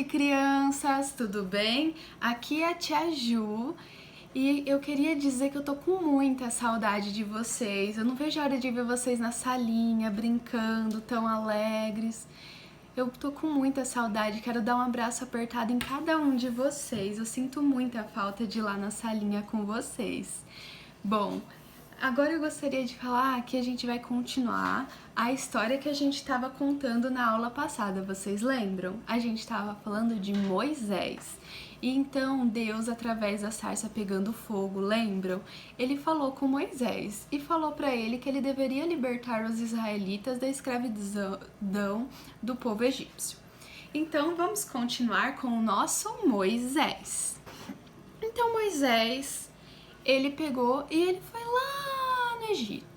noite, crianças! Tudo bem? Aqui é a Tia Ju e eu queria dizer que eu tô com muita saudade de vocês. Eu não vejo a hora de ver vocês na salinha, brincando, tão alegres. Eu tô com muita saudade, quero dar um abraço apertado em cada um de vocês. Eu sinto muita falta de ir lá na salinha com vocês. Bom, agora eu gostaria de falar que a gente vai continuar a história que a gente estava contando na aula passada, vocês lembram? A gente estava falando de Moisés. E então Deus, através da sarça pegando fogo, lembram? Ele falou com Moisés e falou para ele que ele deveria libertar os israelitas da escravidão do povo egípcio. Então vamos continuar com o nosso Moisés. Então Moisés, ele pegou e ele foi lá no Egito.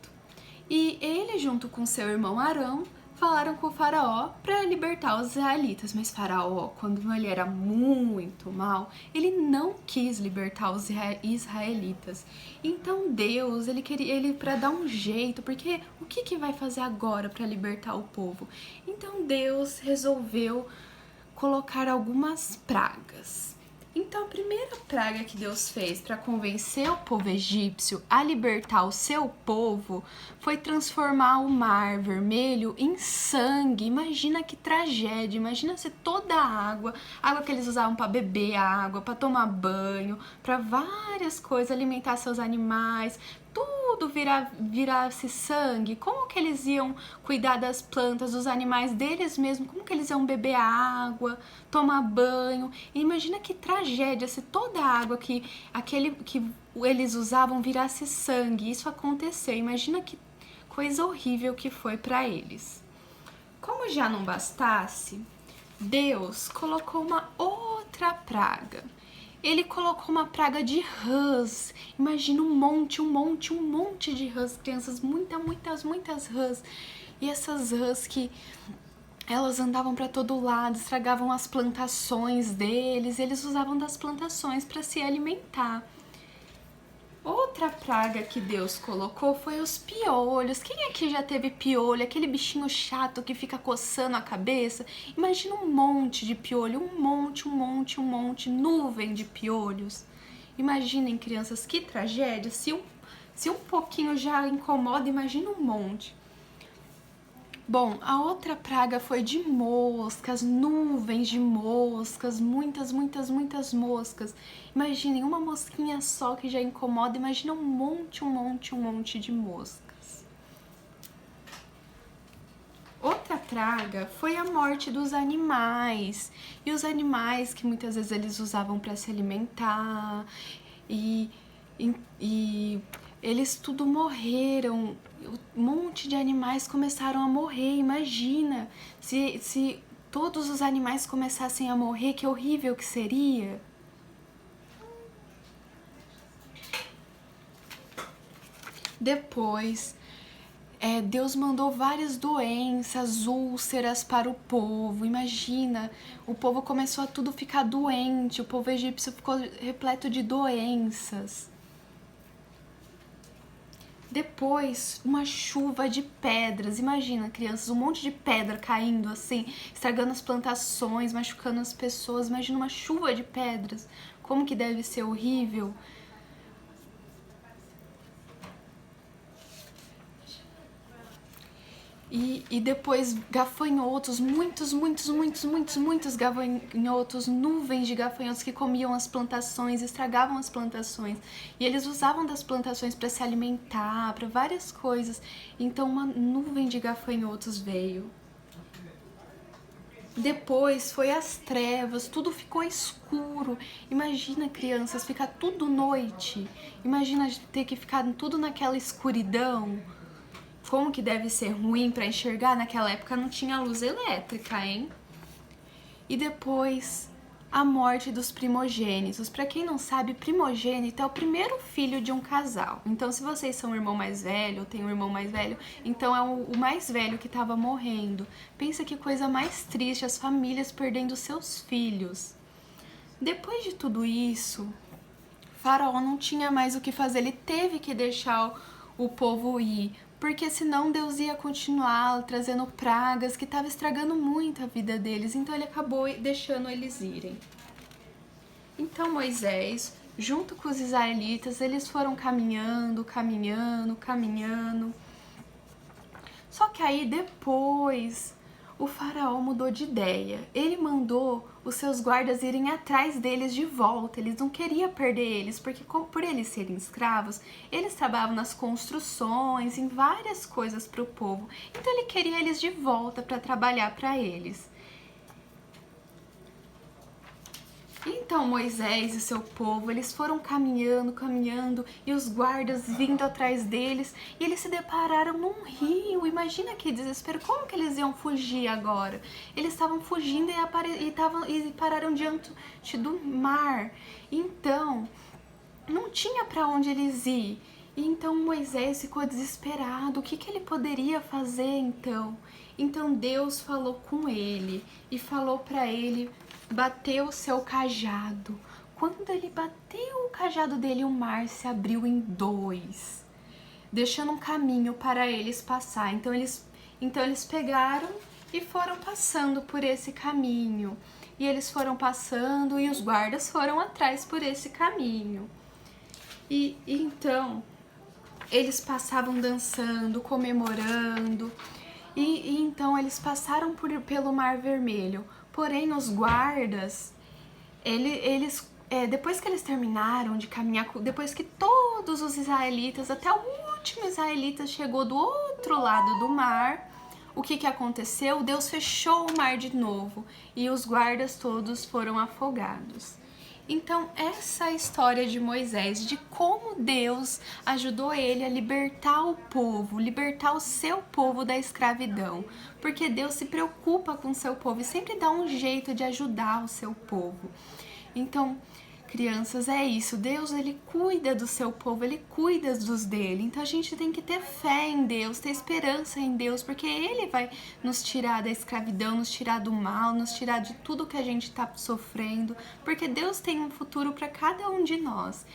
E ele, junto com seu irmão Arão, falaram com o faraó para libertar os israelitas. Mas faraó, quando ele era muito mal, ele não quis libertar os israelitas. Então Deus, ele queria ele para dar um jeito, porque o que vai fazer agora para libertar o povo? Então Deus resolveu colocar algumas pragas. Então a primeira praga que Deus fez para convencer o povo egípcio a libertar o seu povo foi transformar o mar vermelho em sangue. Imagina que tragédia, imagina se toda a água que eles usavam para beber água, para tomar banho, para várias coisas, alimentar seus animais, tudo virasse sangue. Como que eles iam cuidar das plantas, dos animais deles mesmos? Como que eles iam beber água, tomar banho? E imagina que tragédia se toda a água que eles usavam virasse sangue. Isso aconteceu. Imagina que coisa horrível que foi para eles. Como já não bastasse, Deus colocou uma outra praga. Ele colocou uma praga de rãs. Imagina um monte de rãs, crianças, muitas rãs. E essas rãs que elas andavam para todo lado, estragavam as plantações deles, eles usavam das plantações para se alimentar. Outra praga que Deus colocou foi os piolhos. Quem aqui já teve piolho? Aquele bichinho chato que fica coçando a cabeça? Imagina um monte de piolho, um monte, nuvem de piolhos. Imaginem, crianças, que tragédia. Se um pouquinho já incomoda, imagina um monte. Bom, a outra praga foi de moscas, nuvens de moscas, muitas moscas. Imaginem, uma mosquinha só que já incomoda, imagina um monte de moscas. Outra praga foi a morte dos animais. E os animais que muitas vezes eles usavam para se alimentar e eles tudo morreram. Um monte de animais começaram a morrer. Imagina se todos os animais começassem a morrer, que horrível que seria. Depois, Deus mandou várias doenças, úlceras para o povo. Imagina, o povo começou a tudo ficar doente, o povo egípcio ficou repleto de doenças. Depois, uma chuva de pedras. Imagina, crianças, um monte de pedra caindo assim, estragando as plantações, machucando as pessoas. Imagina uma chuva de pedras. Como que deve ser horrível. E depois gafanhotos, muitos gafanhotos, nuvens de gafanhotos que comiam as plantações, estragavam as plantações. E eles usavam das plantações para se alimentar, para várias coisas. Então uma nuvem de gafanhotos veio. Depois foi as trevas, tudo ficou escuro. Imagina, crianças, ficar tudo noite. Imagina ter que ficar tudo naquela escuridão. Como que deve ser ruim para enxergar? Naquela época não tinha luz elétrica, hein? E depois, a morte dos primogênitos. Para quem não sabe, primogênito é o primeiro filho de um casal. Então, se vocês são o irmão mais velho ou tem um irmão mais velho, então é o mais velho que estava morrendo. Pensa que coisa mais triste, as famílias perdendo seus filhos. Depois de tudo isso, Faraó não tinha mais o que fazer. Ele teve que deixar o povo ir, porque senão Deus ia continuar trazendo pragas que estava estragando muito a vida deles, então ele acabou deixando eles irem. Então Moisés, junto com os israelitas, eles foram caminhando. Só que aí depois o faraó mudou de ideia. Ele mandou os seus guardas irem atrás deles de volta. Eles não queriam perder eles, porque por eles serem escravos, eles trabalhavam nas construções, em várias coisas para o povo. Então ele queria eles de volta para trabalhar para eles. Então Moisés e seu povo, eles foram caminhando, e os guardas vindo atrás deles, e eles se depararam num rio. Imagina que desespero, como que eles iam fugir agora? Eles estavam fugindo e pararam diante do mar. Então, não tinha para onde eles ir. E então Moisés ficou desesperado. O que ele poderia fazer então? Então Deus falou com ele e falou para ele bater o seu cajado. Quando ele bateu o cajado dele, o mar se abriu em dois, deixando um caminho para eles passar. Então eles pegaram e foram passando por esse caminho. E eles foram passando e os guardas foram atrás por esse caminho. E então eles passavam dançando, comemorando. E então eles passaram pelo Mar Vermelho. Porém, os guardas, depois que eles terminaram de caminhar, depois que todos os israelitas, até o último israelita chegou do outro lado do mar, o que aconteceu? Deus fechou o mar de novo e os guardas todos foram afogados. Então, essa é a história de Moisés, de como Deus ajudou ele a libertar o povo, libertar o seu povo da escravidão. Porque Deus se preocupa com o seu povo e sempre dá um jeito de ajudar o seu povo. Então, crianças, é isso. Deus, ele cuida do seu povo, ele cuida dos dele. Então, a gente tem que ter fé em Deus, ter esperança em Deus, porque ele vai nos tirar da escravidão, nos tirar do mal, nos tirar de tudo que a gente está sofrendo, porque Deus tem um futuro para cada um de nós.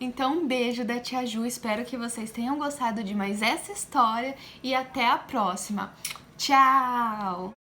Então, um beijo da Tia Ju, espero que vocês tenham gostado de mais essa história e até a próxima. Tchau!